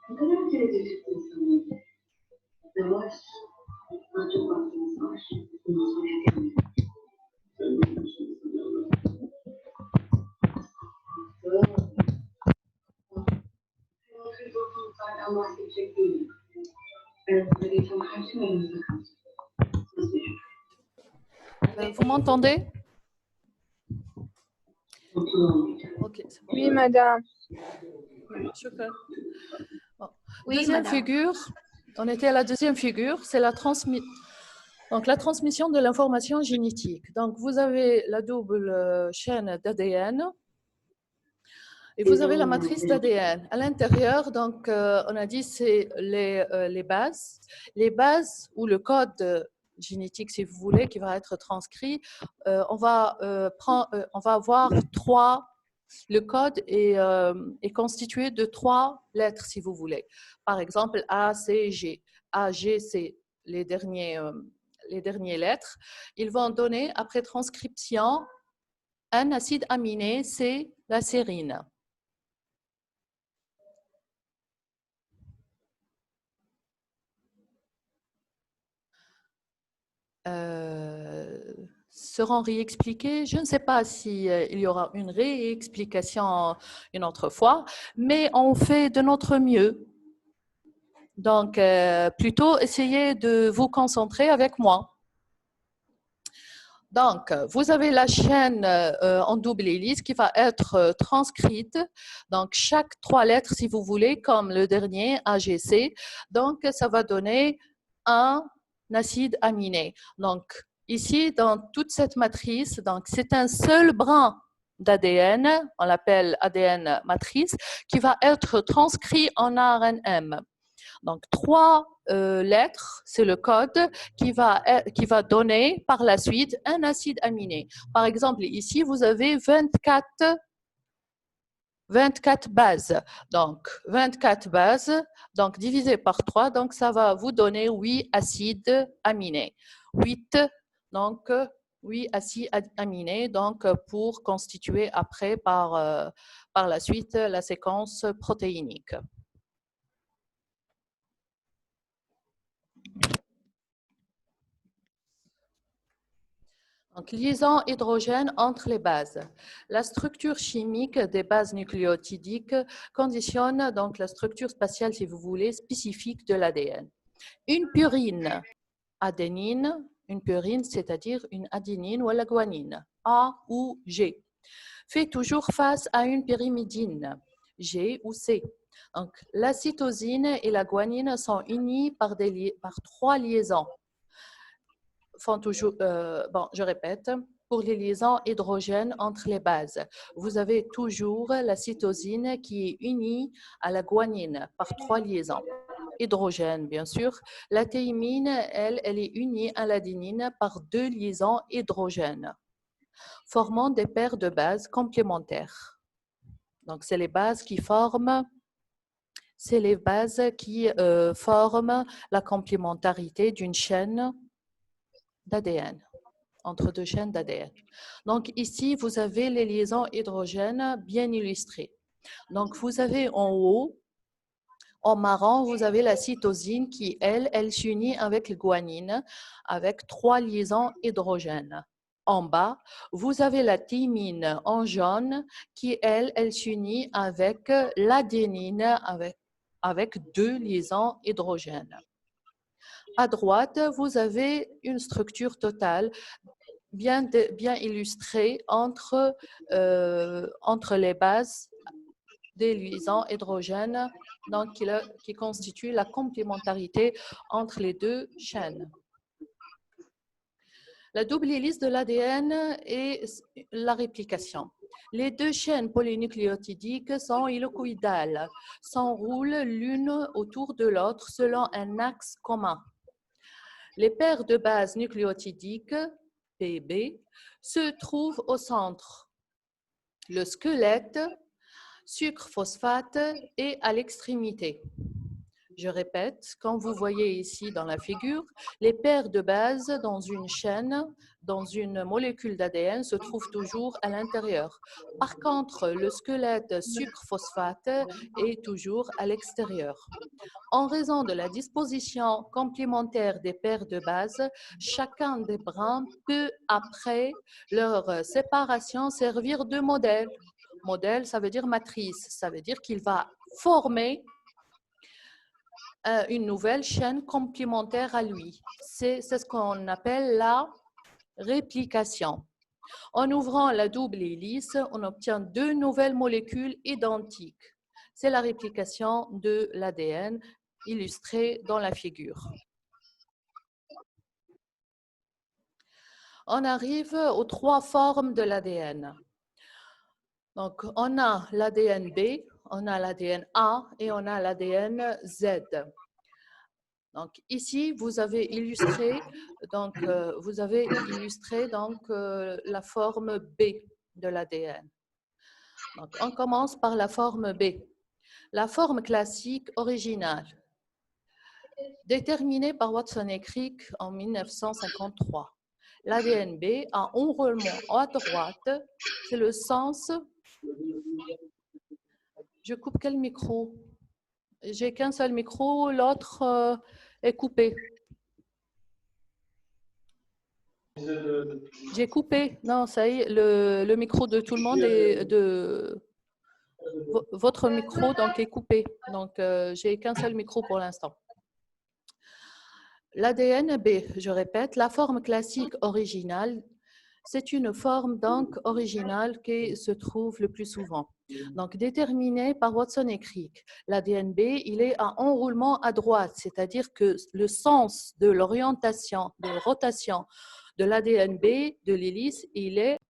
Ne kadar tereddütlü insanım. Yavaş, daha çok vaktimiz var. Bundan sonra yapalım. Hayatı bahsedecek değilim. Ben size geçen her şey elimizde kalacak. Söz veriyorum. Vous m'entendez? Mutlu olmayacağım. Ok, c'est bon. Oui, madame. Shukran. Bon. Oui, Deuxième madame. figure, on était à la deuxième figure, c'est la transmission de l'information génétique. Donc, vous avez la double chaîne d'ADN et vous avez la matrice d'ADN. À l'intérieur, donc, on a dit c'est les bases. Les bases ou le code génétique, si vous voulez, qui va être transcrit, on va avoir le code est constitué de 3 lettres, si vous voulez. Par exemple, A, C, G. A, G, c'est les dernières lettres. Ils vont donner, après transcription, un acide aminé, c'est la sérine. Seront réexpliqués. Je ne sais pas s'il y aura une réexplication une autre fois, mais on fait de notre mieux. Donc, plutôt essayez de vous concentrer avec moi. Donc, vous avez la chaîne en double hélice qui va être transcrite. Donc, chaque 3 lettres, si vous voulez, comme le dernier, AGC. Donc, ça va donner un acide aminé. Donc, ici, dans toute cette matrice, donc c'est un seul brin d'ADN, on l'appelle ADN matrice, qui va être transcrit en ARNM. Donc, 3 lettres, c'est le code qui va donner par la suite un acide aminé. Par exemple, ici, vous avez 24 bases. Donc, 24 bases, donc divisé par 3, donc ça va vous donner 8 acides aminés. 8, donc 8 acides aminés, donc pour constituer après par la suite la séquence protéinique. Donc, liaison hydrogène entre les bases. La structure chimique des bases nucléotidiques conditionne donc la structure spatiale, si vous voulez, spécifique de l'ADN. Une purine adénine, c'est-à-dire une adénine ou la guanine, A ou G, fait toujours face à une pyrimidine, G ou C. Donc, la cytosine et la guanine sont unies par 3 liaisons. Je répète, pour les liaisons hydrogènes entre les bases, vous avez toujours la cytosine qui est unie à la guanine par 3 liaisons. Hydrogène, bien sûr. La théimine, elle est unie à l'adénine par 2 liaisons hydrogènes, formant des paires de bases complémentaires. Donc, c'est les bases qui forment la complémentarité d'une chaîne d'ADN, entre 2 chaînes d'ADN. Donc ici, vous avez les liaisons hydrogènes bien illustrées. Donc vous avez en haut, en marron, vous avez la cytosine qui, elle s'unit avec la guanine avec 3 liaisons hydrogènes. En bas, vous avez la thymine en jaune qui, elle s'unit avec l'adénine avec 2 liaisons hydrogènes. À droite, vous avez une structure totale bien illustrée entre les bases des liaisons hydrogènes donc qui constitue la complémentarité entre les deux chaînes. La double hélice de l'ADN est la réplication. Les deux chaînes polynucléotidiques sont hélicoïdales, s'enroulent l'une autour de l'autre selon un axe commun. Les paires de bases nucléotidiques, PB, se trouvent au centre. Le squelette, sucre-phosphate, est à l'extrémité. Je répète, comme vous voyez ici dans la figure, les paires de bases dans une chaîne, dans une molécule d'ADN, se trouvent toujours à l'intérieur. Par contre, le squelette sucre-phosphate est toujours à l'extérieur. En raison de la disposition complémentaire des paires de bases, chacun des brins peut, après leur séparation, servir de modèle. Modèle, ça veut dire matrice, ça veut dire qu'il va former une nouvelle chaîne complémentaire à lui. C'est ce qu'on appelle la réplication. En ouvrant la double hélice, on obtient deux nouvelles molécules identiques. C'est la réplication de l'ADN illustrée dans la figure. On arrive aux trois formes de l'ADN. Donc, on a l'ADN B, on a l'ADN A et on a l'ADN Z. Donc, ici, vous avez illustré, la forme B de l'ADN. Donc, on commence par la forme B. La forme classique originale, déterminée par Watson et Crick en 1953. L'ADN B a enroulement à droite, c'est le sens. Je coupe quel micro? J'ai qu'un seul micro, l'autre est coupé. J'ai coupé. Non, ça y est, le micro de tout le monde est votre micro donc est coupé. Donc j'ai qu'un seul micro pour l'instant. L'ADN B, je répète, la forme classique originale, c'est une forme donc originale qui se trouve le plus souvent. Donc déterminée par Watson et Crick. L'ADN B, il est à enroulement à droite, c'est-à-dire que le sens de l'orientation, de rotation de l'ADN B de l'hélice, il est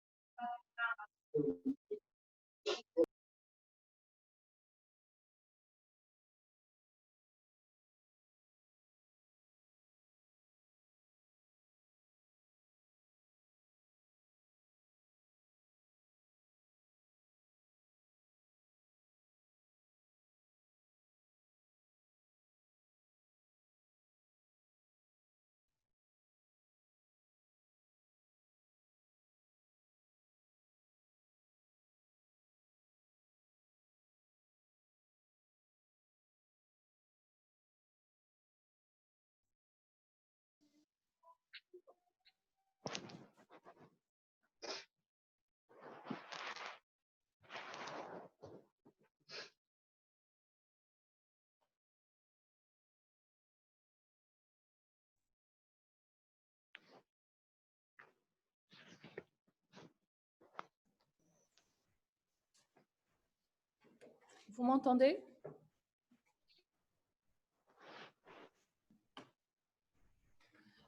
Vous m'entendez?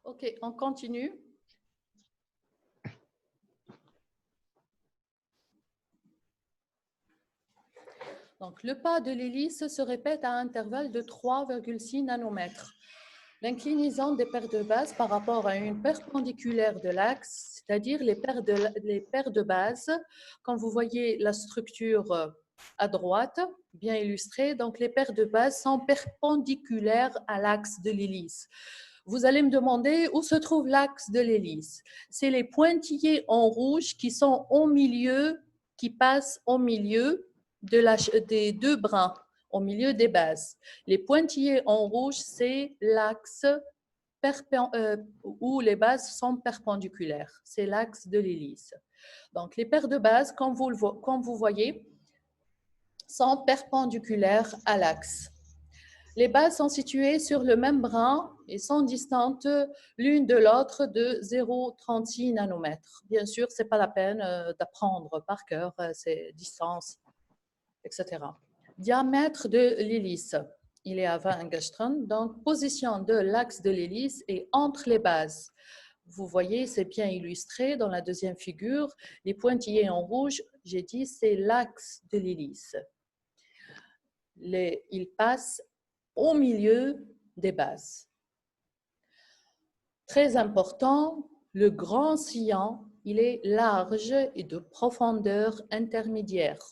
Ok, on continue. Donc, le pas de l'hélice se répète à un intervalle de 3,6 nanomètres. L'inclinaison des paires de bases par rapport à une perpendiculaire de l'axe, c'est-à-dire les paires de bases, quand vous voyez la structure à droite, bien illustrée, donc les paires de bases sont perpendiculaires à l'axe de l'hélice. Vous allez me demander où se trouve l'axe de l'hélice. C'est les pointillés en rouge qui sont au milieu, qui passent au milieu des deux brins, au milieu des bases. Les pointillés en rouge, c'est l'axe où les bases sont perpendiculaires. C'est l'axe de l'hélice. Donc, les paires de bases, comme vous voyez, sont perpendiculaires à l'axe. Les bases sont situées sur le même brin et sont distantes l'une de l'autre de 0,36 nanomètres. Bien sûr, ce n'est pas la peine d'apprendre par cœur ces distances, etc. Diamètre de l'hélice, il est à 20 angstroms. Donc, position de l'axe de l'hélice est entre les bases. Vous voyez, c'est bien illustré dans la deuxième figure. Les pointillés en rouge, j'ai dit, c'est l'axe de l'hélice. Il passe au milieu des bases. Très important, le grand sillon, il est large et de profondeur intermédiaire.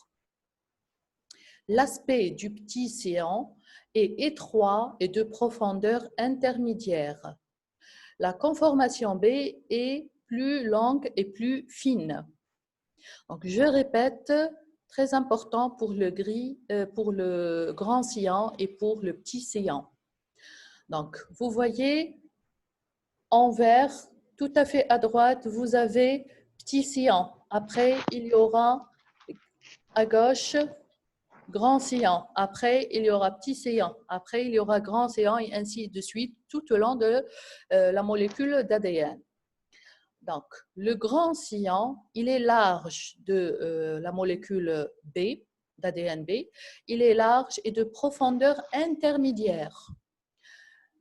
L'aspect du petit sillon est étroit et de profondeur intermédiaire. La conformation B est plus longue et plus fine. Donc, je répète, très important pour pour le grand sillon et pour le petit sillon. Donc, vous voyez, en vert, tout à fait à droite, vous avez petit sillon. Après, il y aura à gauche grand sillon. Après, il y aura petit sillon. Après, il y aura grand sillon et ainsi de suite tout au long de la molécule d'ADN. Donc, le grand sillon, il est large de la molécule B, d'ADN B. Il est large et de profondeur intermédiaire.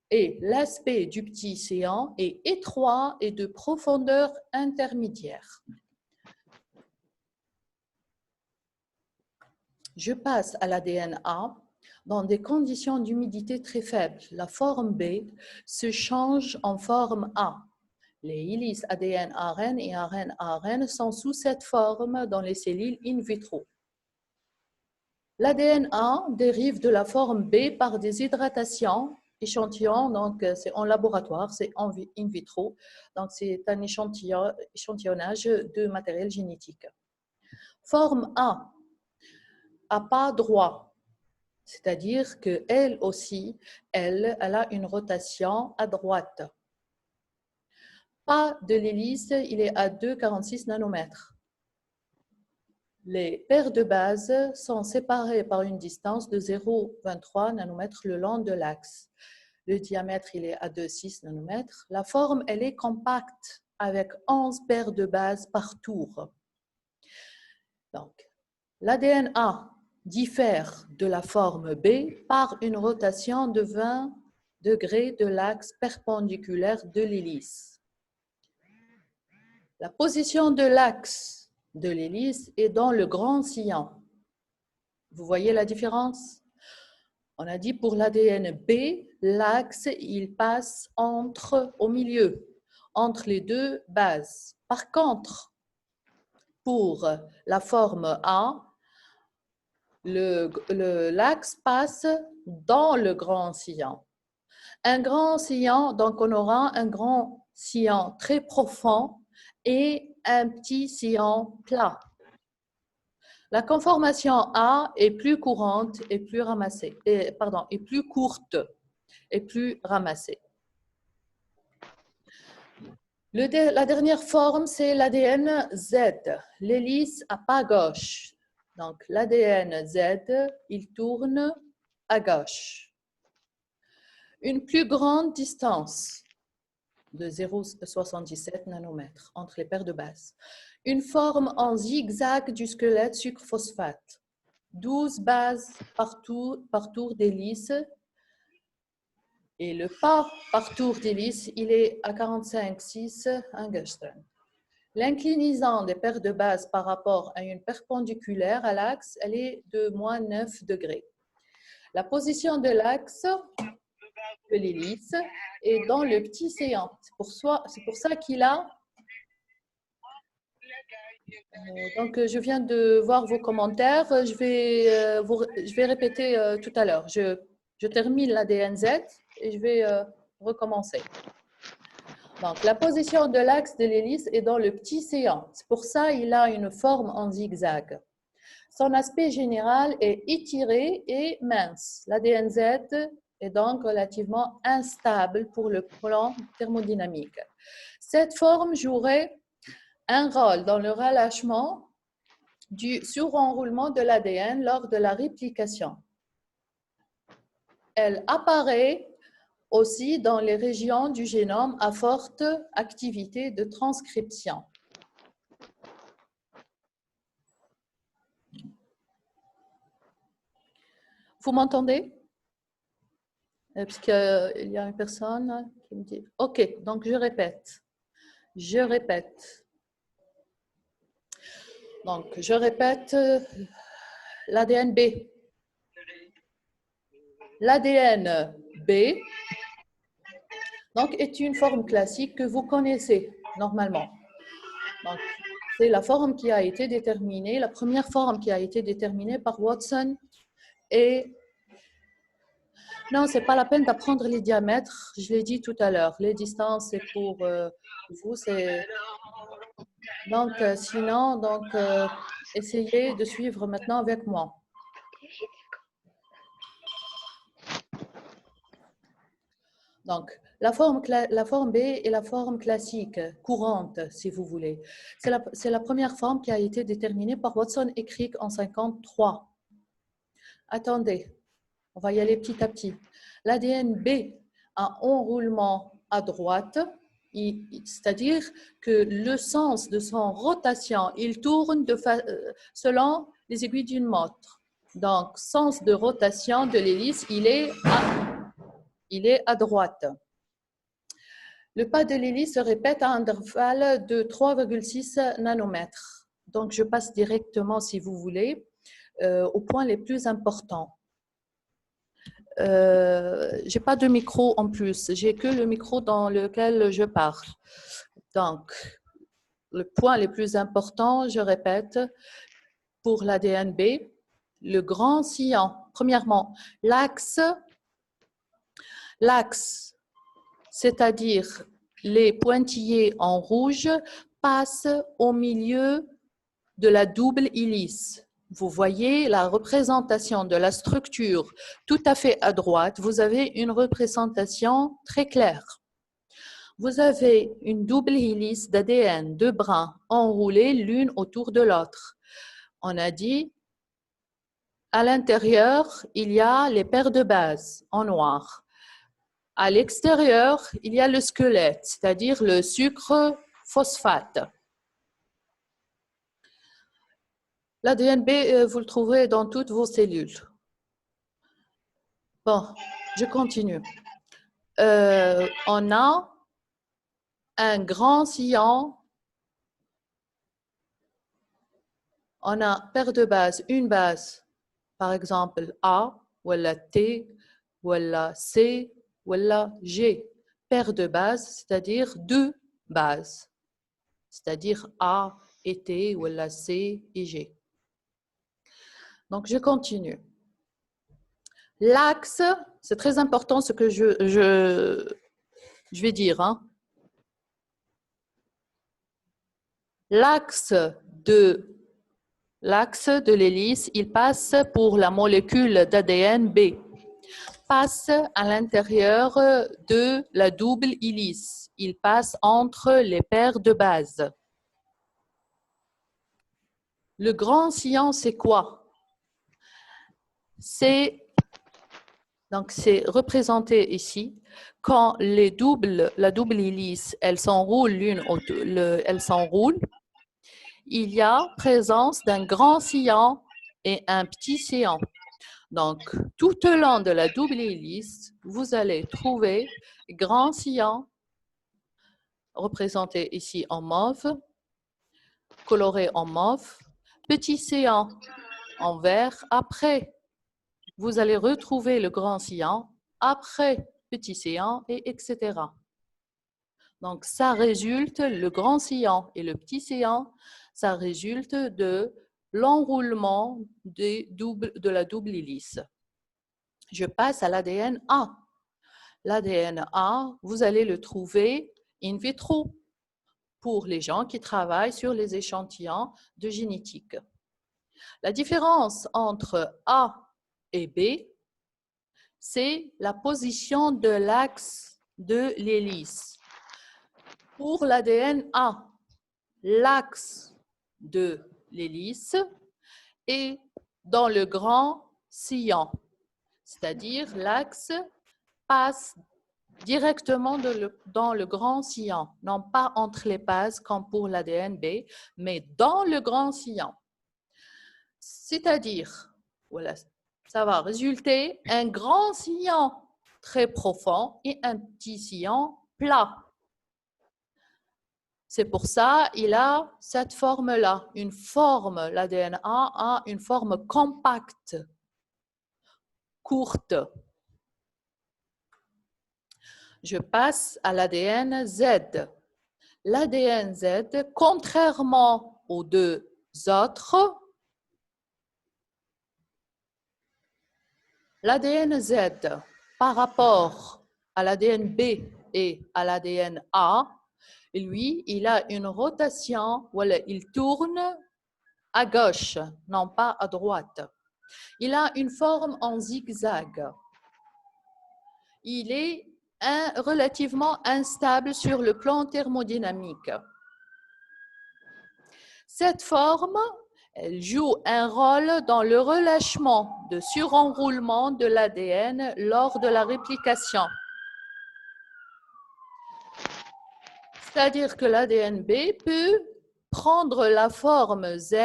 Et l'aspect du petit sillon est étroit et de profondeur intermédiaire. Je passe à l'ADN A. Dans des conditions d'humidité très faibles, la forme B se change en forme A. Les hélices ADN-ARN et ARN-ARN sont sous cette forme dans les cellules in vitro. L'ADN A dérive de la forme B par des hydratations, échantillons, donc c'est en laboratoire, c'est in vitro, donc c'est un échantillonnage de matériel génétique. Forme A, à pas droit, c'est-à-dire qu'elle aussi, elle a une rotation à droite. Pas de l'hélice, il est à 2,46 nanomètres. Les paires de bases sont séparées par une distance de 0,23 nanomètres le long de l'axe. Le diamètre, il est à 2,6 nanomètres. La forme, elle est compacte avec 11 paires de bases par tour. Donc, l'ADN A diffère de la forme B par une rotation de 20 degrés de l'axe perpendiculaire de l'hélice. La position de l'axe de l'hélice est dans le grand sillon. Vous voyez la différence? On a dit pour l'ADN B, l'axe, il passe au milieu, entre les deux bases. Par contre, pour la forme A, l'axe passe dans le grand sillon. Un grand sillon, donc on aura un grand sillon très profond et un petit sillon plat. La conformation A est plus courante et plus ramassée, est plus courte et plus ramassée. La dernière forme, c'est l'ADN Z, l'hélice à pas gauche. Donc, l'ADN Z, il tourne à gauche. Une plus grande distance de 0,77 nanomètres entre les paires de bases. Une forme en zigzag du squelette sucre-phosphate. 12 bases par tour d'hélice. Et le pas par tour d'hélice, il est à 45,6 angstroms. L'inclinaison des paires de bases par rapport à une perpendiculaire à l'axe, elle est de moins 9 degrés. La position de l'axe de l'hélice est dans le petit sillon. C'est pour ça qu'il a... donc, je viens de voir vos commentaires. Je vais répéter tout à l'heure. Je termine l'ADN Z et je vais recommencer. Donc, la position de l'axe de l'hélice est dans le petit sillon. C'est pour ça qu'il a une forme en zigzag. Son aspect général est étiré et mince. L'ADN Z est donc relativement instable pour le plan thermodynamique. Cette forme jouerait un rôle dans le relâchement du surenroulement de l'ADN lors de la réplication. Elle apparaît aussi dans les régions du génome à forte activité de transcription. Vous m'entendez? Parce qu'il y a une personne qui me dit... OK, donc je répète. Je répète. Donc, je répète l'ADN B. L'ADN B donc, est une forme classique que vous connaissez normalement. Donc, c'est la forme qui a été déterminée, la première forme qui a été déterminée par Watson. Et non, ce n'est pas la peine d'apprendre les diamètres, je l'ai dit tout à l'heure. Les distances, c'est pour vous. Donc, sinon, essayez de suivre maintenant avec moi. Donc, la forme B est la forme classique, courante, si vous voulez. C'est la première forme qui a été déterminée par Watson et Crick en 1953. Attendez, on va y aller petit à petit. L'ADN B a enroulement à droite, c'est-à-dire que le sens de son rotation, il tourne selon les aiguilles d'une montre. Donc, sens de rotation de l'hélice, il est à droite. Le pas de l'hélice se répète à un intervalle de 3,6 nanomètres. Donc, je passe directement, si vous voulez, aux points les plus importants. Je n'ai pas de micro en plus, j'ai que le micro dans lequel je parle. Donc, le point les plus importants, je répète, pour l'ADN B, le grand sillon. Premièrement, l'axe, c'est-à-dire les pointillés en rouge, passent au milieu de la double hélice. Vous voyez la représentation de la structure tout à fait à droite. Vous avez une représentation très claire. Vous avez une double hélice d'ADN, deux brins enroulés l'une autour de l'autre. On a dit, à l'intérieur, il y a les paires de bases en noir. À l'extérieur, il y a le squelette, c'est-à-dire le sucre phosphate. L'ADN B, vous le trouverez dans toutes vos cellules. Bon, je continue. On a un grand sillon. On a paire de bases, une base, par exemple A, ou la T, ou la C, ou la G. Paire de bases, c'est-à-dire deux bases, c'est-à-dire A et T, ou la C et G. Donc, je continue. L'axe, c'est très important ce que je vais dire. Hein. L'axe de l'hélice, il passe pour la molécule d'ADN B, passe à l'intérieur de la double hélice. Il passe entre les paires de bases. Le grand sillon, c'est quoi? C'est représenté ici. Quand la double hélice, elle s'enroule il y a présence d'un grand sillon et un petit sillon. Donc, tout au long de la double hélice, vous allez trouver grand sillon, représenté ici en mauve, coloré en mauve, petit sillon en vert. Après, vous allez retrouver le grand sillon, après petit sillon, et etc. Donc, ça résulte, le grand sillon et le petit sillon, ça résulte de l'enroulement de la double hélice. Je passe à l'ADN A. L'ADN A, vous allez le trouver in vitro pour les gens qui travaillent sur les échantillons de génétique. La différence entre A et B, c'est la position de l'axe de l'hélice. Pour l'ADN A, l'axe de l'hélice est dans le grand sillon, c'est-à-dire l'axe passe directement dans le grand sillon, non pas entre les bases comme pour l'ADN B, mais dans le grand sillon. C'est-à-dire, voilà, ça va résulter un grand sillon très profond et un petit sillon plat. C'est pour ça qu'il a cette forme-là, une forme, l'ADN A a une forme compacte, courte. Je passe à l'ADN Z. L'ADN Z, contrairement aux deux autres, l'ADN Z par rapport à l'ADN B et à l'ADN A, lui, il a une rotation, voilà, il tourne à gauche, non pas à droite. Il a une forme en zigzag. Il est relativement instable sur le plan thermodynamique. Cette forme, elle joue un rôle dans le relâchement de surenroulement de l'ADN lors de la réplication. C'est-à-dire que l'ADN B peut prendre la forme Z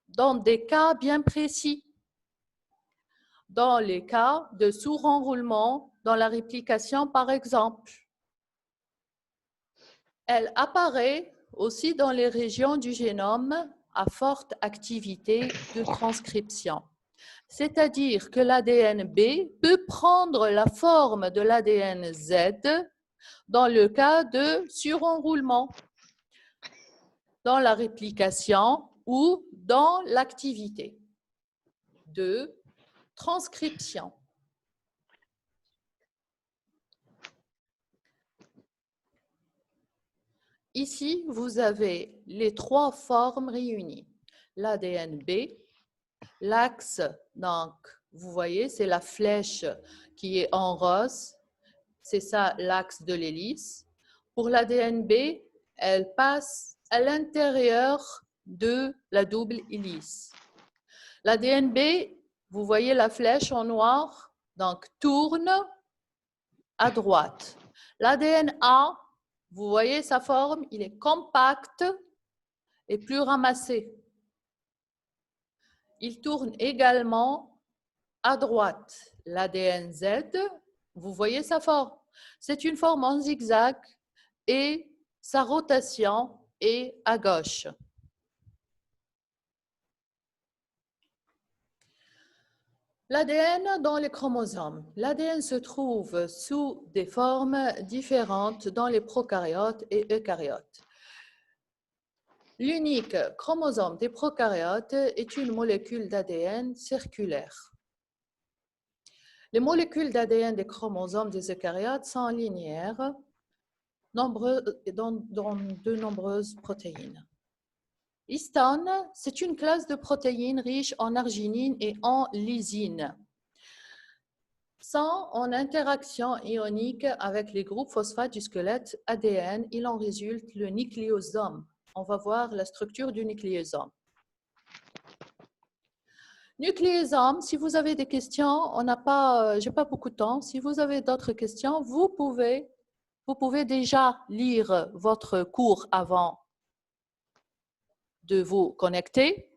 dans des cas bien précis. Dans les cas de surenroulement dans la réplication, par exemple. Elle apparaît aussi dans les régions du génome à forte activité de transcription. C'est-à-dire que l'ADN B peut prendre la forme de l'ADN Z dans le cas de surenroulement, dans la réplication ou dans l'activité de transcription. Ici, vous avez les trois formes réunies. L'ADN B, l'axe, donc, vous voyez, c'est la flèche qui est en rose. C'est ça l'axe de l'hélice. Pour l'ADN B, elle passe à l'intérieur de la double hélice. L'ADN B, vous voyez la flèche en noir, donc tourne à droite. L'ADN A, vous voyez sa forme, il est compact et plus ramassé. Il tourne également à droite. L'ADN Z, vous voyez sa forme. C'est une forme en zigzag et sa rotation est à gauche. L'ADN dans les chromosomes. L'ADN se trouve sous des formes différentes dans les prokaryotes et eucaryotes. L'unique chromosome des prokaryotes est une molécule d'ADN circulaire. Les molécules d'ADN des chromosomes des eucaryotes sont linéaires dans de nombreuses protéines. Histone, c'est une classe de protéines riches en arginine et en lysine. Sans en interaction ionique avec les groupes phosphates du squelette ADN, il en résulte le nucléosome. On va voir la structure du nucléosome. Nucléosome, si vous avez des questions, j'ai pas beaucoup de temps. Si vous avez d'autres questions, vous pouvez déjà lire votre cours avant de vous connecter.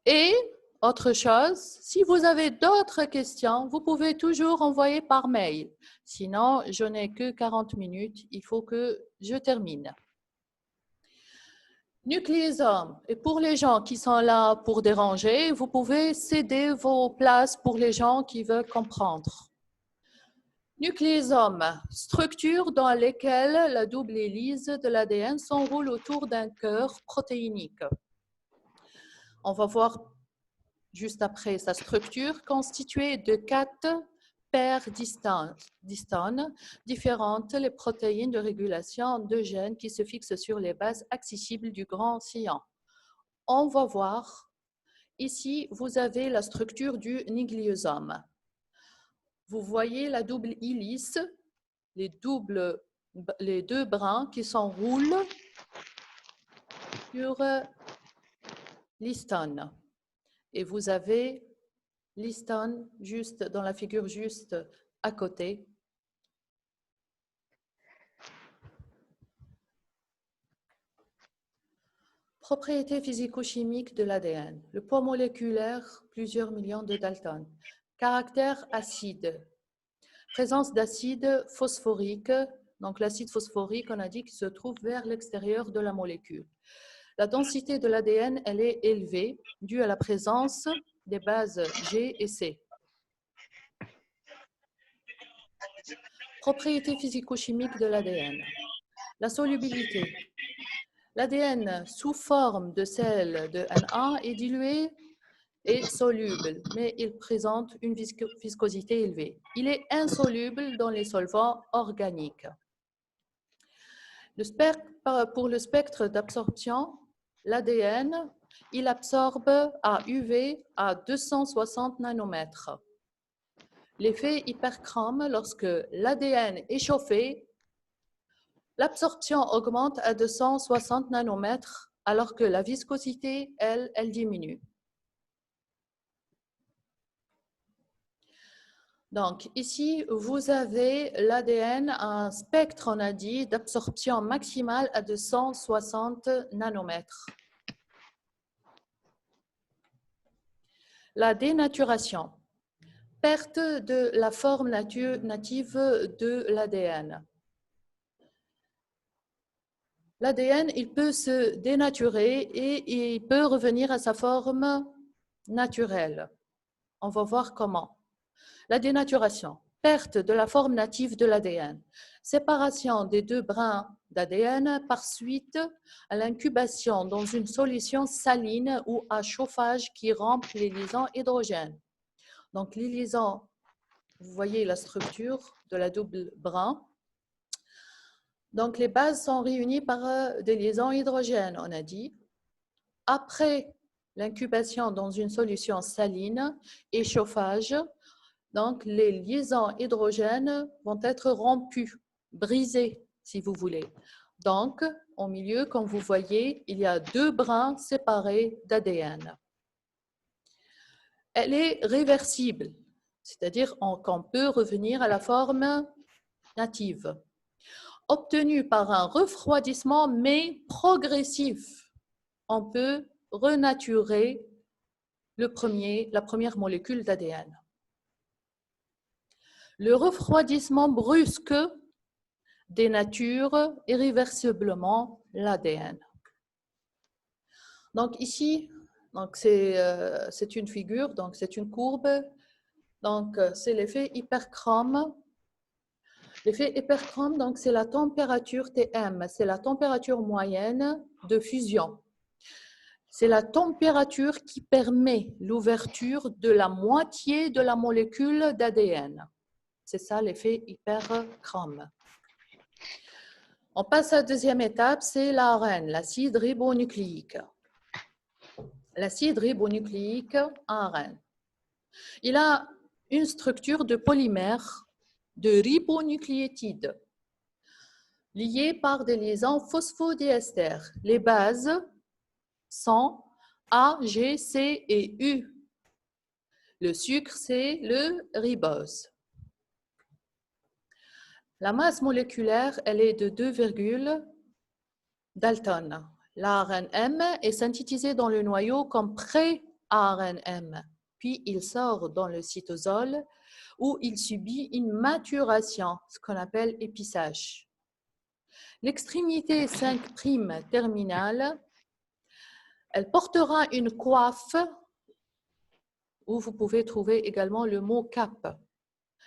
Et autre chose, si vous avez d'autres questions, vous pouvez toujours envoyer par mail. Sinon, je n'ai que 40 minutes, il faut que je termine. Nucléosome, et pour les gens qui sont là pour déranger, vous pouvez céder vos places pour les gens qui veulent comprendre. Nucléosome, structure dans laquelle la double hélice de l'ADN s'enroule autour d'un cœur protéinique. On va voir juste après sa structure constituée de 4 paires d'histones différentes, les protéines de régulation de gènes qui se fixent sur les bases accessibles du grand sillon. On va voir, ici, vous avez la structure du nucléosome. Vous voyez la double hélice, les deux brins qui s'enroulent sur l'histone. Et vous avez l'histone juste dans la figure juste à côté. Propriétés physico-chimiques de l'ADN. Le poids moléculaire, plusieurs millions de Dalton. Caractère acide. Présence d'acide phosphorique. Donc l'acide phosphorique, on a dit qu'il se trouve vers l'extérieur de la molécule. La densité de l'ADN, elle est élevée, due à la présence des bases G et C. Propriétés physico-chimiques de l'ADN. La solubilité. L'ADN sous forme de sel de Na est dilué et soluble, mais il présente une viscosité élevée. Il est insoluble dans les solvants organiques. Pour le spectre d'absorption, l'ADN, il absorbe à UV à 260 nanomètres. L'effet hyperchrome, lorsque l'ADN est chauffé, l'absorption augmente à 260 nanomètres, alors que la viscosité, elle diminue. Donc, ici, vous avez l'ADN à un spectre, on a dit, d'absorption maximale à 260 nanomètres. La dénaturation. Perte de la forme native de l'ADN. L'ADN, il peut se dénaturer et il peut revenir à sa forme naturelle. On va voir comment. La dénaturation, perte de la forme native de l'ADN, séparation des deux brins d'ADN par suite à l'incubation dans une solution saline ou à chauffage qui rompt les liaisons hydrogènes. Donc, les liaisons, vous voyez la structure de la double brin. Donc, les bases sont réunies par des liaisons hydrogènes, on a dit. Après l'incubation dans une solution saline et chauffage, donc les liaisons hydrogènes vont être rompues, brisées, si vous voulez. Donc, au milieu, comme vous voyez, il y a deux brins séparés d'ADN. Elle est réversible, c'est-à-dire qu'on peut revenir à la forme native, obtenue par un refroidissement, mais progressif. On peut renaturer la première molécule d'ADN. Le refroidissement brusque dénature irréversiblement l'ADN. Donc ici, c'est une figure, donc c'est une courbe. Donc c'est l'effet hyperchrome. L'effet hyperchrome, donc c'est la température Tm, c'est la température moyenne de fusion. C'est la température qui permet l'ouverture de la moitié de la molécule d'ADN. C'est ça l'effet hyperchrome. On passe à la deuxième étape, c'est l'ARN, l'acide ribonucléique. L'acide ribonucléique ARN. Il a une structure de polymère de ribonucléotides liés par des liaisons phosphodiester. Les bases sont A, G, C et U. Le sucre, c'est le ribose. La masse moléculaire, elle est de 2, Dalton. L'ARNM est synthétisé dans le noyau comme pré-ARNM, puis il sort dans le cytosol où il subit une maturation, ce qu'on appelle épissage. L'extrémité 5' terminale, elle portera une coiffe où vous pouvez trouver également le mot cap.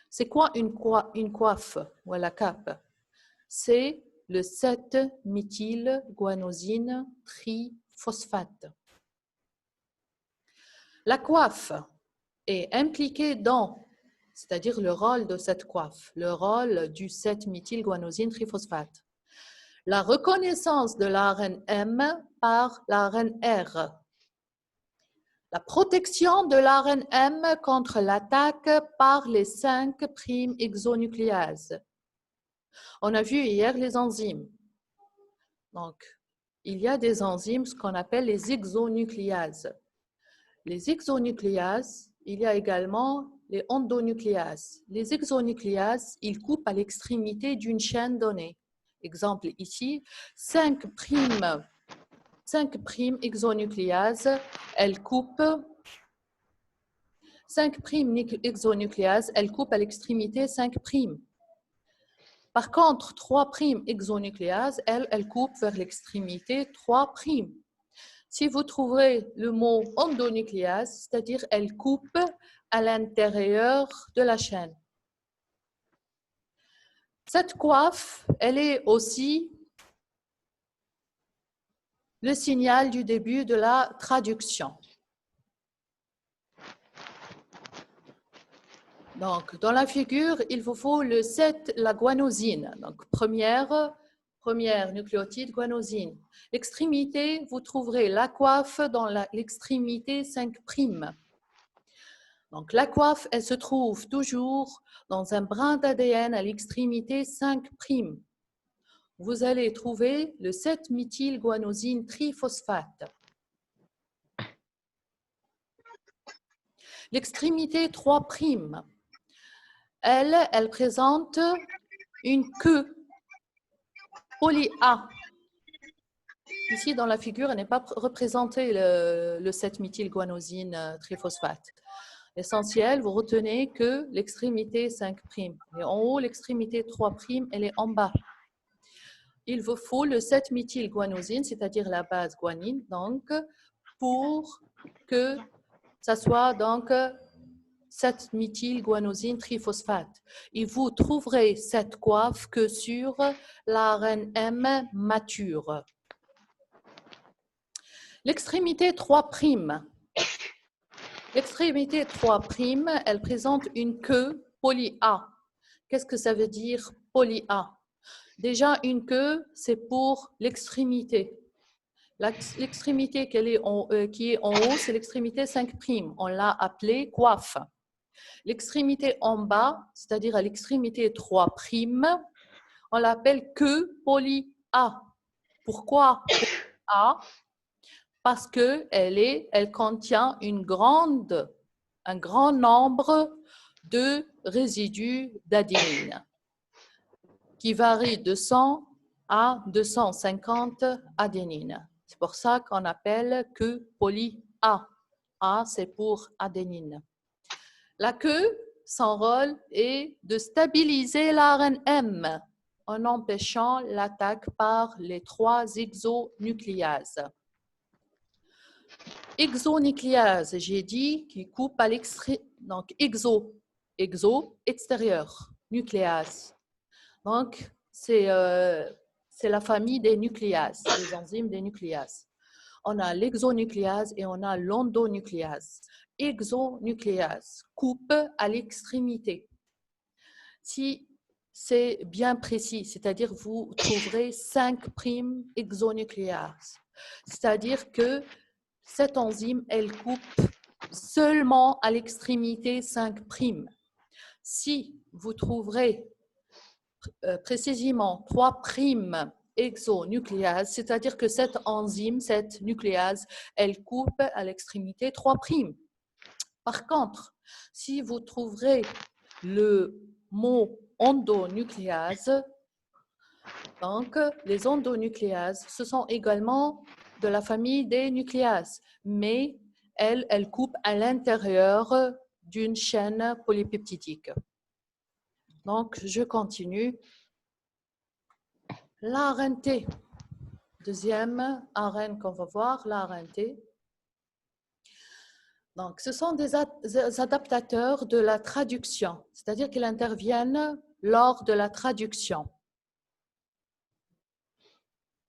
C'est quoi une coiffe ou la cape? C'est le 7-méthylguanosine triphosphate. La coiffe est impliquée dans, c'est-à-dire le rôle de cette coiffe, le rôle du 7-méthylguanosine triphosphate. La reconnaissance de l'ARNM par l'ARNR. La protection de l'ARNM contre l'attaque par les 5' exonucléases. On a vu hier les enzymes. Donc, il y a des enzymes, ce qu'on appelle les exonucléases. Les exonucléases, il y a également les endonucléases. Les exonucléases, ils coupent à l'extrémité d'une chaîne donnée. Exemple ici, 5' 5' exonucléase, elle coupe 5' exonucléase, elle coupe à l'extrémité 5'. Par contre, 3' exonucléase, elle coupe vers l'extrémité 3'. Si vous trouverez le mot endonucléase, c'est-à-dire elle coupe à l'intérieur de la chaîne. Cette coiffe, elle est aussi le signal du début de la traduction. Donc, dans la figure, il vous faut le 7, la guanosine. Donc, première nucléotide, guanosine. L'extrémité, vous trouverez la coiffe dans l'extrémité 5'. Donc, la coiffe, elle se trouve toujours dans un brin d'ADN à l'extrémité 5'. Vous allez trouver le 7-méthylguanosine triphosphate. L'extrémité 3', elle présente une queue poly A. Ici, dans la figure, elle n'est pas représentée le 7-méthylguanosine triphosphate. L'essentiel, vous retenez que l'extrémité 5'. Et en haut, l'extrémité 3', elle est en bas. Il vous faut le 7-méthylguanosine, c'est-à-dire la base guanine, donc, pour que ça soit donc 7-méthylguanosine triphosphate. Et vous trouverez cette coiffe que sur l'ARNM mature. L'extrémité 3'. L'extrémité 3', elle présente une queue poly A. Qu'est-ce que ça veut dire poly A? Déjà, une queue, c'est pour l'extrémité. L'extrémité qui est en haut, c'est l'extrémité 5'. On l'a appelée coiffe. L'extrémité en bas, c'est-à-dire à l'extrémité 3', on l'appelle queue poly A. Pourquoi A? Parce qu'elle contient un grand nombre de résidus d'adénine qui varient de 100 à 250 adénines. C'est pour ça qu'on appelle queue poly A. A, c'est pour adénine. La queue, son rôle est de stabiliser l'ARNM en empêchant l'attaque par les 3 exonucléases. Exonucléase, j'ai dit, qui coupe à l'extrémité. Donc, exo, extérieur, nucléase. Donc, c'est la famille des nucléases, les enzymes des nucléases. On a l'exonucléase et on a l'endonucléase. Exonucléase coupe à l'extrémité. Si c'est bien précis, c'est-à-dire vous trouverez 5' exonucléase. C'est-à-dire que cette enzyme, elle coupe seulement à l'extrémité 5'. Si vous trouverez précisément 3' exonucléase, c'est-à-dire que cette enzyme, cette nucléase, elle coupe à l'extrémité 3'. Par contre, si vous trouverez le mot endonucléase, donc les endonucléases, ce sont également de la famille des nucléases, mais elles coupent à l'intérieur d'une chaîne polypeptidique. Donc, je continue. L'ARNT, deuxième ARN qu'on va voir, l'ARNT. Donc, ce sont des adaptateurs de la traduction, c'est-à-dire qu'ils interviennent lors de la traduction.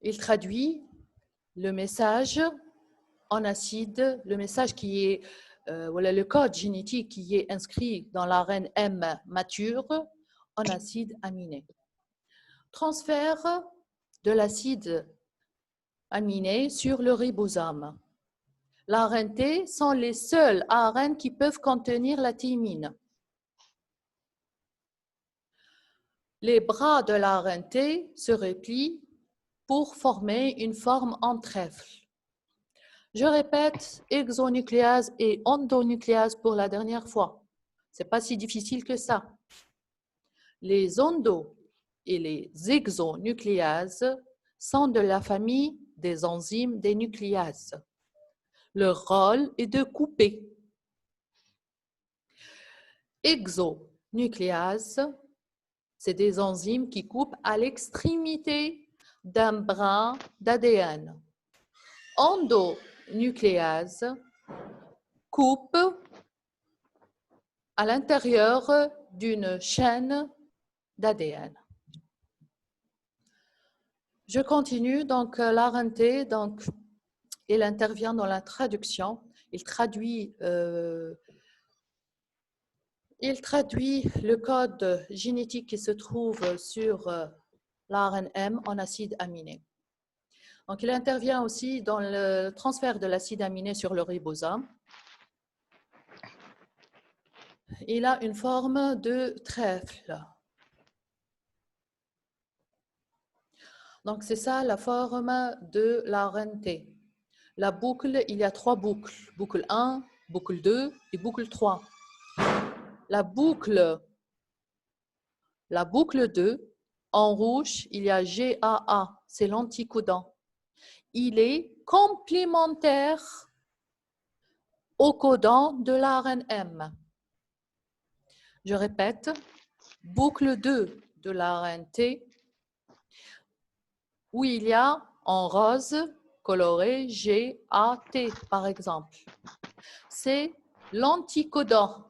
Il traduit le message en acide, le message qui est, voilà, le code génétique qui est inscrit dans l'ARNM mature en acide aminé. Transfert de l'acide aminé sur le ribosome. L'ARNT sont les seuls ARN qui peuvent contenir la thymine. Les bras de l'ARNT se replient pour former une forme en trèfle. Je répète, exonucléase et endonucléase pour la dernière fois. Ce n'est pas si difficile que ça. Les endo et les exonucléases sont de la famille des enzymes des nucléases. Leur rôle est de couper. Exonucléases, c'est des enzymes qui coupent à l'extrémité d'un brin d'ADN. Endonucléases coupent à l'intérieur d'une chaîne d'ADN. Je continue, donc l'ARNT, donc, il intervient dans la traduction, il traduit le code génétique qui se trouve sur l'ARNM en acide aminé. Donc, il intervient aussi dans le transfert de l'acide aminé sur le ribosome. Il a une forme de trèfle. Donc, c'est ça la forme de l'ARNT. La boucle, il y a 3 boucles. Boucle 1, boucle 2 et boucle 3. La boucle 2, en rouge, il y a GAA, c'est l'anticodon. Il est complémentaire au codon de l'ARNM. Je répète, boucle 2 de l'ARNT, où il y a en rose coloré GAT, par exemple. C'est l'anticodon.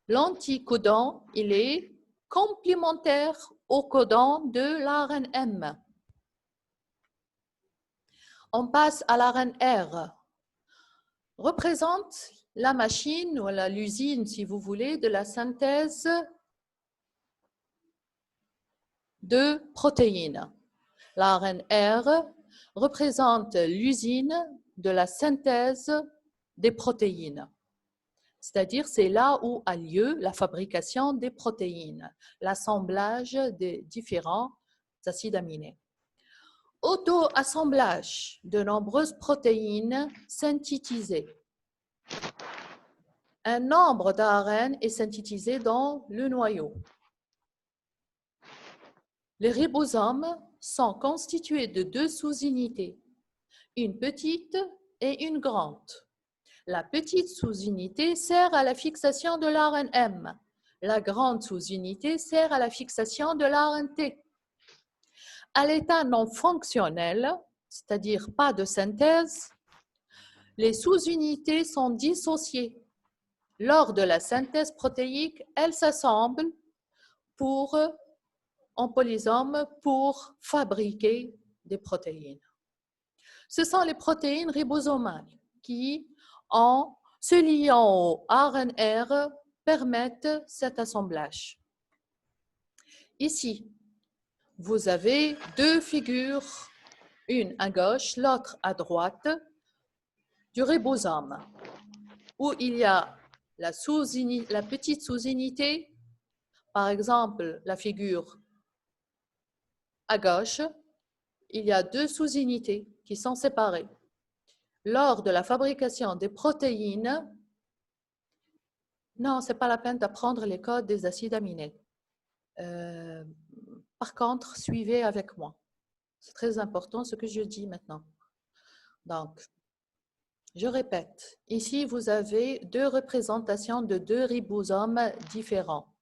L'anticodon, il est complémentaire au codon de l'ARNM. On passe à l'ARNR. Représente la machine ou l'usine, si vous voulez, de la synthèse de protéines. L'ARNR représente l'usine de la synthèse des protéines. C'est-à-dire, c'est là où a lieu la fabrication des protéines, l'assemblage des différents acides aminés. Auto-assemblage de nombreuses protéines synthétisées. Un nombre d'ARN est synthétisé dans le noyau. Les ribosomes sont constitués de 2 sous-unités, une petite et une grande. La petite sous-unité sert à la fixation de l'ARNM. La grande sous-unité sert à la fixation de l'ARNT. À l'état non fonctionnel, c'est-à-dire pas de synthèse, les sous-unités sont dissociées. Lors de la synthèse protéique, elles s'assemblent en polysome pour fabriquer des protéines. Ce sont les protéines ribosomales qui, en se liant au ARNR, permettent cet assemblage. Ici, vous avez 2 figures, une à gauche, l'autre à droite, du ribosome, où il y a la petite sous-unité, par exemple la figure à gauche, il y a 2 sous-unités qui sont séparées. Lors de la fabrication des protéines, non, ce n'est pas la peine d'apprendre les codes des acides aminés. Par contre, suivez avec moi. C'est très important ce que je dis maintenant. Donc, je répète, ici vous avez 2 représentations de 2 ribosomes différents.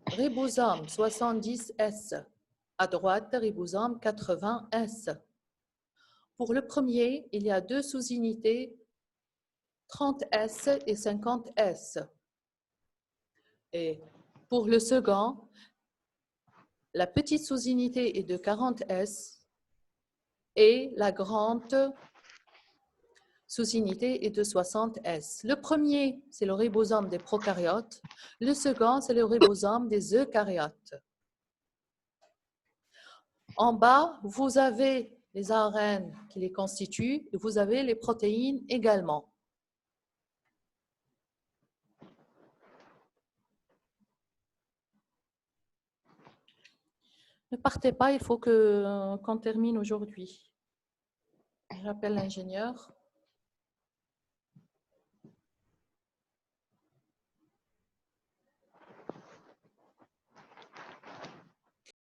Ribosome 70S, à droite, ribosome 80S. Pour le premier, il y a 2 sous-unités, 30S et 50S. Et pour le second, la petite sous-unité est de 40S et la grande sous-unité est de 60S. Le premier, c'est le ribosome des prokaryotes. Le second, c'est le ribosome des eucaryotes. En bas, vous avez les ARN qui les constituent et vous avez les protéines également. Ne partez pas, il faut qu'on termine aujourd'hui. J'appelle l'ingénieur.